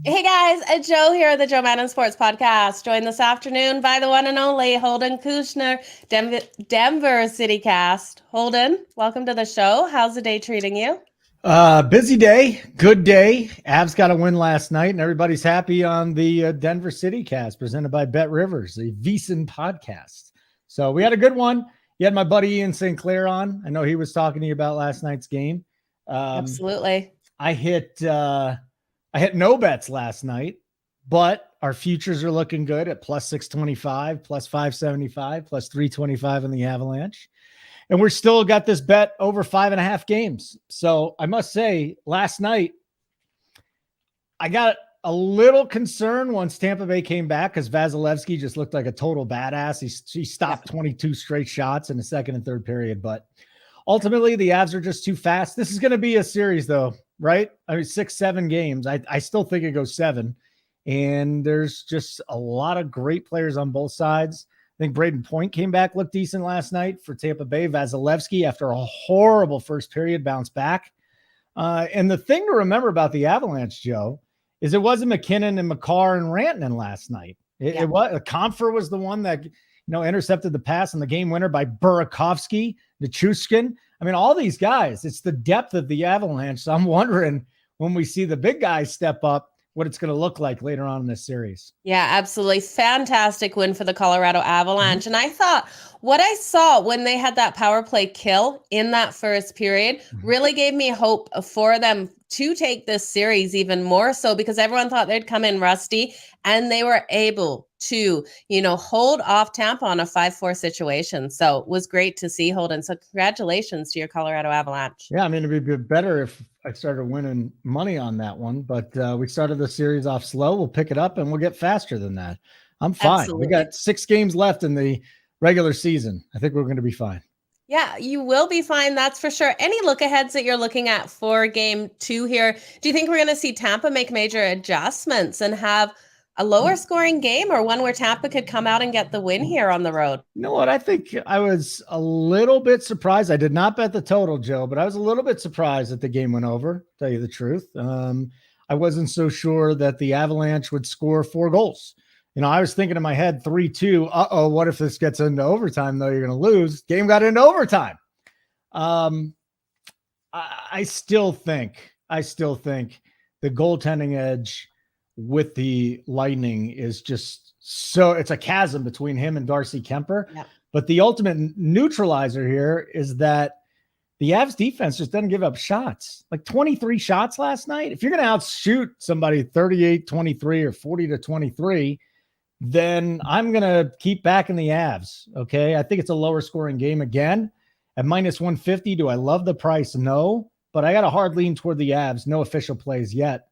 Hey guys, it's Joe here at the Joe Madden Sports Podcast. Joined this afternoon by the one and only Holden Kushner, Denver City Cast. Holden, welcome to the show. How's the day treating you? Busy day, good day. Avs got a win last night, and everybody's happy on the Denver City Cast presented by Bet Rivers, a VSiN podcast. So we had a good one. You had my buddy Ian St. Clair on. I know he was talking to you about last night's game. Um, Absolutely. I hit no bets last night, but our futures are looking good at plus 625, plus 575, plus 325 on the Avalanche. And we're still got this bet over 5.5 games. So I must say, last night, I got a little concerned once Tampa Bay came back because Vasilevsky just looked like a total badass. He stopped 22 straight shots in the second and third period. But ultimately, the Avs are just too fast. This is going to be a series, though, right? I mean, 6-7 games. I still think it goes 7. And there's just a lot of great players on both sides. I think Braden Point came back, looked decent last night for Tampa Bay. Vasilevsky, after a horrible first period, bounced back. And the thing to remember about the Avalanche, Joe, is it wasn't McKinnon and McCarr and Rantanen last night. It was Comfer was the one that intercepted the pass on the game winner by Burakovsky, Nichushkin. I mean, all these guys. It's the depth of the Avalanche. So I'm wondering when we see the big guys step up, what it's going to look like later on in this series. Yeah, absolutely. Fantastic win for the Colorado Avalanche. Mm-hmm. And I thought what I saw when they had that power play kill in that first period really gave me hope for them to take this series even more so, because everyone thought they'd come in rusty, and they were able to, hold off Tampa on a 5-4 situation. So it was great to see, Holden. So congratulations to your Colorado Avalanche. Yeah, I mean, it'd be better if I started winning money on that one, but we started the series off slow. We'll pick it up and we'll get faster than that. I'm fine. Absolutely. We got 6 games left in the regular season. I think we're going to be fine. Yeah, you will be fine. That's for sure. Any look aheads that you're looking at for game 2 here? Do you think we're going to see Tampa make major adjustments and have a lower scoring game, or one where Tampa could come out and get the win here on the road? You know what? I think I was a little bit surprised. I did not bet the total, Joe, but I was a little bit surprised that the game went over, to tell you the truth. I wasn't so sure that the Avalanche would score 4 goals. I was thinking in my head 3-2. What if this gets into overtime, though? You're going to lose. Game got into overtime. I still think the goaltending edge with the Lightning is just so, it's a chasm between him and Darcy Kemper. Yep. But the ultimate neutralizer here is that the Avs defense just doesn't give up shots. Like 23 shots last night. If you're going to outshoot somebody 38-23 or 40-23, then I'm going to keep backing the Avs. Okay. I think it's a lower scoring game again at minus 150. Do I love the price? No, but I got a hard lean toward the Avs. No official plays yet.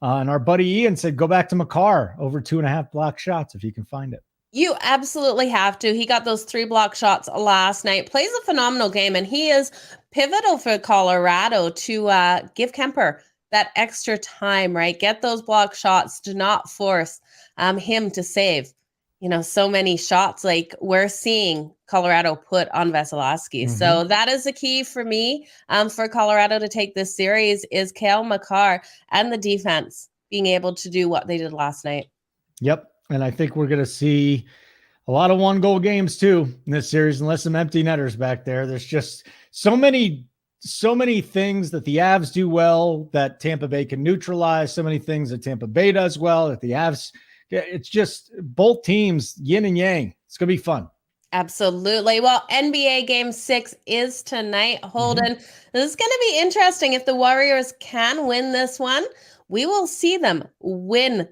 And our buddy Ian said, go back to McCarr over 2.5 block shots if you can find it. You absolutely have to. He got those 3 block shots last night. Plays a phenomenal game, and he is pivotal for Colorado to give Kemper that extra time, right? Get those block shots. Do not force him to save, so many shots like we're seeing Colorado put on Vasilevsky. Mm-hmm. So that is the key for me for Colorado to take this series is Cale Makar and the defense being able to do what they did last night. Yep. And I think we're going to see a lot of 1-goal games too in this series, unless some empty netters back there. There's just so many things that the Avs do well that Tampa Bay can neutralize. So many things that Tampa Bay does well that the Avs, it's just both teams, yin and yang. It's going to be fun. Absolutely. Well, NBA Game 6 is tonight, Holden. This is going to be interesting. If the Warriors can win this one, we will see them win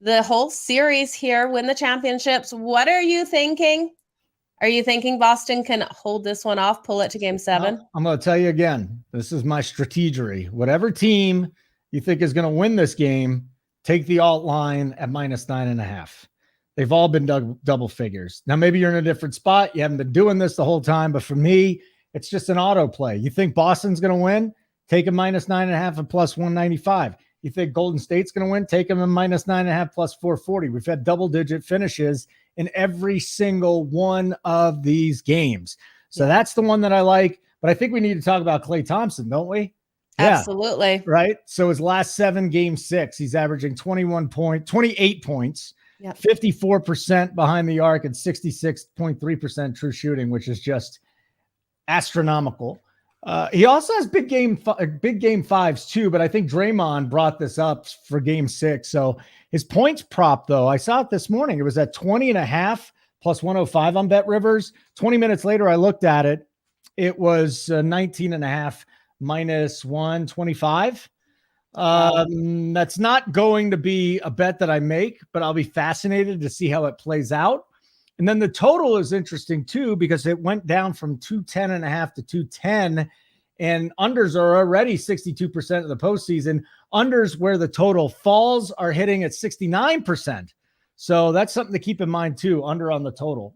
the whole series here, win the championships. What are you thinking? Are you thinking Boston can hold this one off, pull it to Game 7? I'm going to tell you again, this is my strategery. Whatever team you think is going to win this game, take the alt line at minus 9.5. They've all been double figures. Now, maybe you're in a different spot. You haven't been doing this the whole time, but for me, it's just an auto play. You think Boston's going to win? Take a minus 9.5 and plus 195. You think Golden State's going to win? Take them in minus 9.5 plus 440. We've had double-digit finishes in every single one of these games. So that's the one that I like. But I think we need to talk about Klay Thompson, don't we? Absolutely. Right. So his last 7 game 6, he's averaging 28 points, 54% behind the arc, and 66.3% true shooting, which is just astronomical. He also has big game 5s too, but I think Draymond brought this up for game 6. So his points prop, though, I saw it this morning. It was at 20.5 plus 105 on Bet Rivers. 20 minutes later, I looked at it. It was 19.5 minus 125. That's not going to be a bet that I make, but I'll be fascinated to see how it plays out. And then the total is interesting too, because it went down from 210.5 to 210, and unders are already 62% of the postseason. Unders where the total falls are hitting at 69%. So that's something to keep in mind too, under on the total.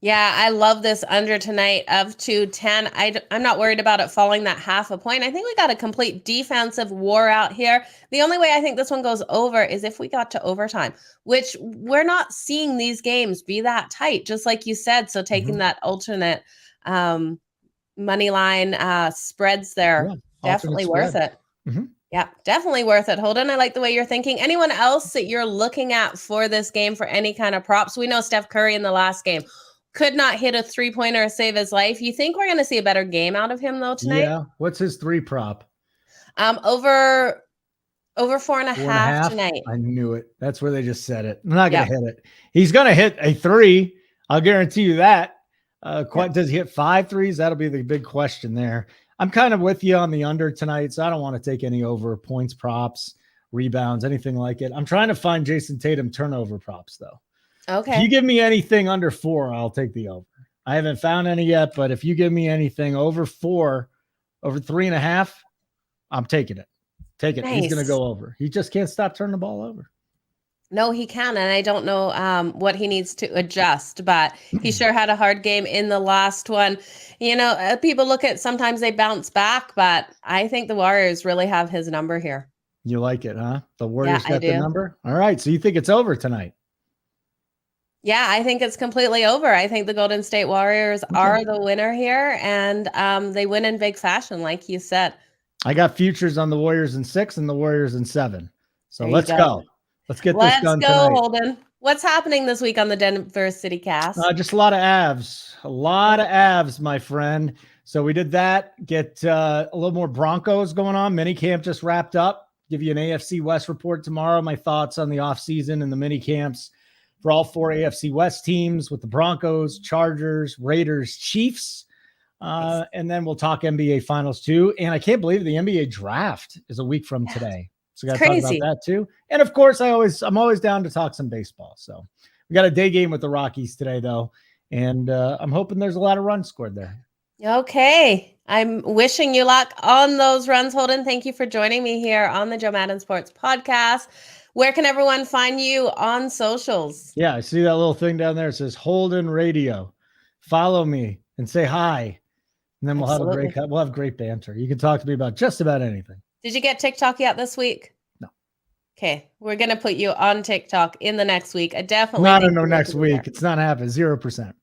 Yeah, I love this under tonight of 210. I'm not worried about it falling that half a point. I think we got a complete defensive war out here. The only way I think this one goes over is if we got to overtime, which we're not seeing these games be that tight, just like you said. So taking that alternate money line spreads there, definitely worth it. Yeah, definitely worth it. Holden, I like the way you're thinking. Anyone else that you're looking at for this game for any kind of props? We know Steph Curry in the last game could not hit a 3-pointer or save his life. You think we're going to see a better game out of him though tonight? Yeah. What's his 3 prop? Over 4.5 tonight. I knew it. That's where they just said it. I'm not going to hit it. He's going to hit a 3. I'll guarantee you that. Does he hit 5 threes? That'll be the big question there. I'm kind of with you on the under tonight, so I don't want to take any over points, props, rebounds, anything like it. I'm trying to find Jason Tatum turnover props though. Okay. If you give me anything under 4, I'll take the over. I haven't found any yet, but if you give me anything over 4, over 3.5, I'm taking it. Take it. Nice. He's going to go over. He just can't stop turning the ball over. No, he can. And I don't know what he needs to adjust, but he sure had a hard game in the last one. You know, people look at sometimes they bounce back, but I think the Warriors really have his number here. You like it, huh? The Warriors got the number? All right. So you think it's over tonight? Yeah, I think it's completely over. I think the Golden State Warriors are the winner here, and they win in big fashion, like you said. I got futures on the Warriors in 6 and the Warriors in 7. So let's go. Let's get this done tonight. Let's go, Holden. What's happening this week on the Denver City Cast? Just a lot of abs. A lot of abs, my friend. So we did that. Get a little more Broncos going on. Mini camp just wrapped up. Give you an AFC West report tomorrow. My thoughts on the offseason and the mini camps for all 4 AFC West teams with the Broncos, Chargers, Raiders, Chiefs. And then we'll talk NBA Finals too. And I can't believe the NBA draft is a week from today. So we got to talk about that too. And of course, I'm always down to talk some baseball. So we got a day game with the Rockies today though. And I'm hoping there's a lot of runs scored there. Okay. I'm wishing you luck on those runs, Holden. Thank you for joining me here on the Joe Madden Sports Podcast. Where can everyone find you on socials? Yeah, I see that little thing down there. It says Holden Radio. Follow me and say hi. And then we'll have great banter. You can talk to me about just about anything. Did you get TikTok yet this week? No. Okay, we're gonna put you on TikTok in the next week. I definitely no next week. It's not happening. 0%.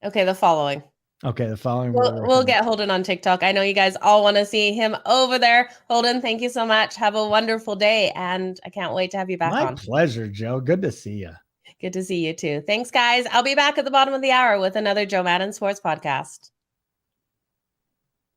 Okay, the following. Okay, the following. We'll get Holden on TikTok. I know you guys all want to see him over there. Holden, thank you so much. Have a wonderful day, and I can't wait to have you back on. My pleasure, Joe. Good to see you. Good to see you too. Thanks, guys. I'll be back at the bottom of the hour with another Joe Madden Sports Podcast.